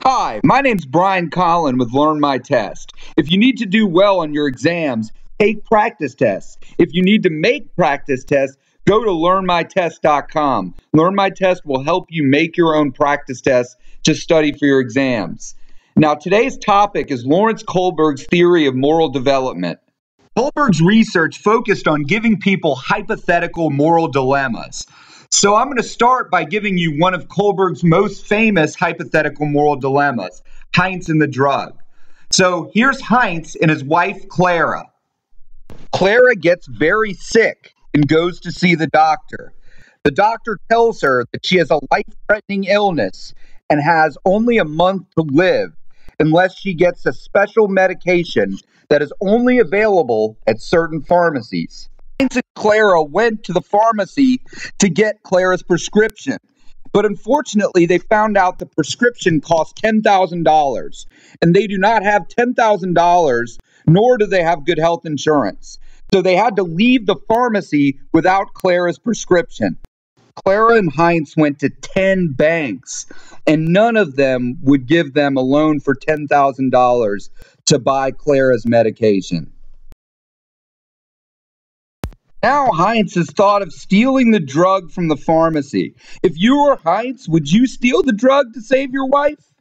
Hi, my name's Brian Collin with Learn My Test. If you need to do well on your exams, take practice tests. If you need to make practice tests, go to learnmytest.com. Learn My Test will help you make your own practice tests to study for your exams. Now, today's topic is Lawrence Kohlberg's theory of moral development. Kohlberg's research focused on giving people hypothetical moral dilemmas. So I'm going to start by giving you one of Kohlberg's most famous hypothetical moral dilemmas, Heinz and the drug. So here's Heinz and his wife, Clara. Clara gets very sick and goes to see the doctor. The doctor tells her that she has a life-threatening illness and has only a month to live unless she gets a special medication that is only available at certain pharmacies. Heinz and Clara went to the pharmacy to get Clara's prescription, but unfortunately they found out the prescription cost $10,000, and they do not have $10,000, nor do they have good health insurance. So they had to leave the pharmacy without Clara's prescription. Clara and Heinz went to 10 banks, and none of them would give them a loan for $10,000 to buy Clara's medication. Now Heinz has thought of stealing the drug from the pharmacy. If you were Heinz, would you steal the drug to save your wife?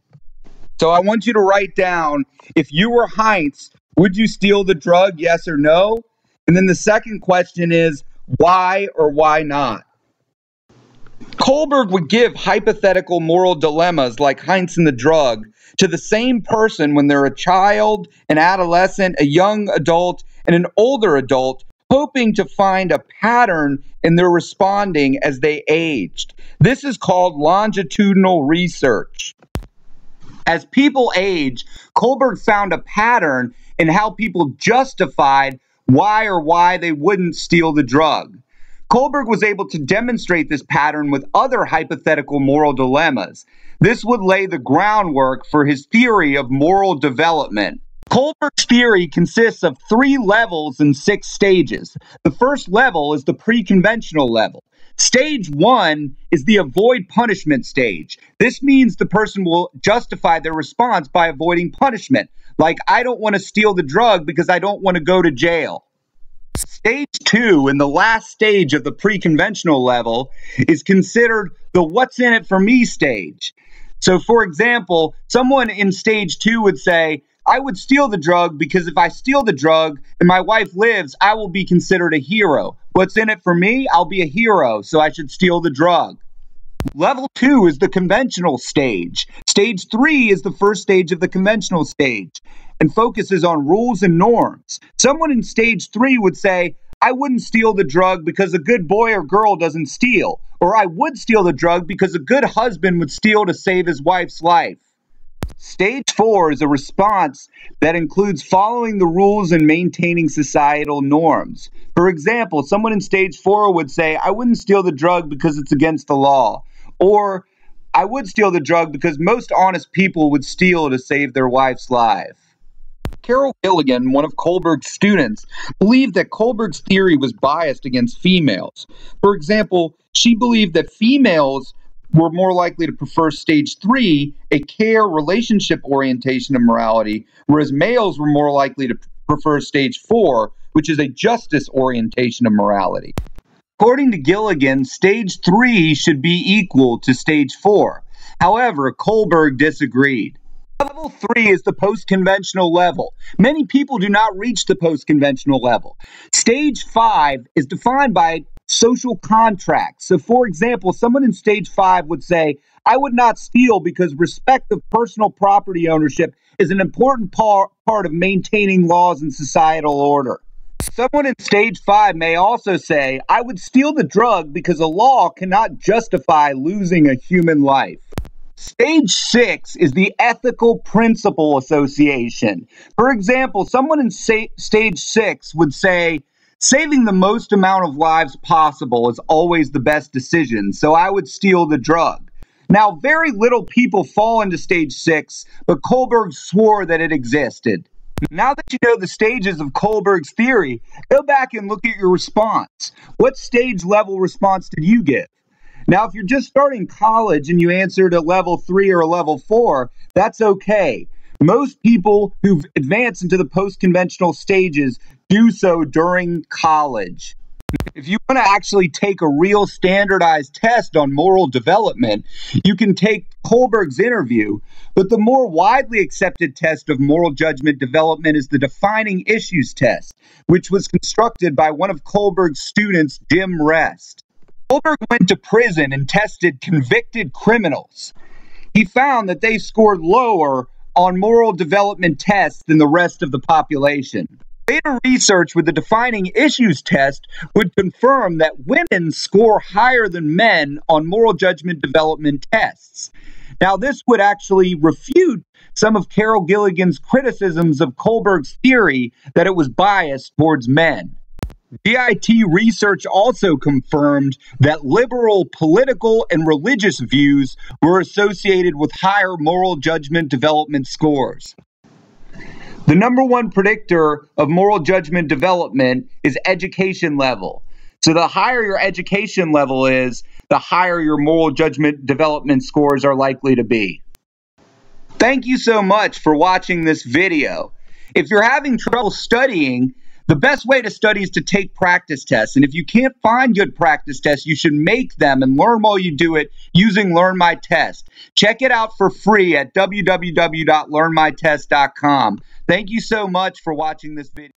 So I want you to write down, if you were Heinz, would you steal the drug, yes or no? And then the second question is, why or why not? Kohlberg would give hypothetical moral dilemmas like Heinz and the drug to the same person when they're a child, an adolescent, a young adult, and an older adult, hoping to find a pattern in their responding as they aged. This is called longitudinal research. As people age, Kohlberg found a pattern in how people justified why they wouldn't steal the drug. Kohlberg was able to demonstrate this pattern with other hypothetical moral dilemmas. This would lay the groundwork for his theory of moral development. Kohlberg's theory consists of 3 levels and 6 stages. The first level is the pre-conventional level. Stage 1 is the avoid punishment stage. This means the person will justify their response by avoiding punishment, like, I don't want to steal the drug because I don't want to go to jail. Stage 2, and the last stage of the pre-conventional level, is considered the what's in it for me stage. So, for example, someone in stage 2 would say, I would steal the drug because if I steal the drug and my wife lives, I will be considered a hero. What's in it for me? I'll be a hero, so I should steal the drug. Level 2 is the conventional stage. Stage 3 is the first stage of the conventional stage and focuses on rules and norms. Someone in stage 3 would say, I wouldn't steal the drug because a good boy or girl doesn't steal, or I would steal the drug because a good husband would steal to save his wife's life. Stage 4 is a response that includes following the rules and maintaining societal norms. For example, someone in stage 4 would say, I wouldn't steal the drug because it's against the law, or I would steal the drug because most honest people would steal to save their wife's life. Carol Gilligan, one of Kohlberg's students, believed that Kohlberg's theory was biased against females. For example, she believed that females were more likely to prefer stage 3, a care relationship orientation of morality, whereas males were more likely to prefer stage 4, which is a justice orientation of morality. According to Gilligan, stage 3 should be equal to stage 4. However, Kohlberg disagreed. Level 3 is the post-conventional level. Many people do not reach the post-conventional level. Stage 5 is defined by social contracts. So, for example, someone in stage 5 would say, I would not steal because respect of personal property ownership is an important part of maintaining laws and societal order. Someone in stage 5 may also say, I would steal the drug because a law cannot justify losing a human life. Stage 6 is the ethical principle association. For example, someone in stage 6 would say, saving the most amount of lives possible is always the best decision, so I would steal the drug. Now, very little people fall into stage 6, but Kohlberg swore that it existed. Now that you know the stages of Kohlberg's theory, go back and look at your response. What stage level response did you give? Now, if you're just starting college and you answered a level 3 or a level 4, that's okay. Most people who've advanced into the post-conventional stages do so during college. If you want to actually take a real standardized test on moral development, you can take Kohlberg's interview, but the more widely accepted test of moral judgment development is the defining issues test, which was constructed by one of Kohlberg's students, Jim Rest. Kohlberg went to prison and tested convicted criminals. He found that they scored lower on moral development tests than the rest of the population. Later research with the defining issues test would confirm that women score higher than men on moral judgment development tests. Now, this would actually refute some of Carol Gilligan's criticisms of Kohlberg's theory that it was biased towards men. DIT research also confirmed that liberal political and religious views were associated with higher moral judgment development scores. The number one predictor of moral judgment development is education level. So the higher your education level is, the higher your moral judgment development scores are likely to be. Thank you so much for watching this video. If you're having trouble studying, the best way to study is to take practice tests. And if you can't find good practice tests, you should make them and learn while you do it using Learn My Test. Check it out for free at www.learnmytest.com. Thank you so much for watching this video.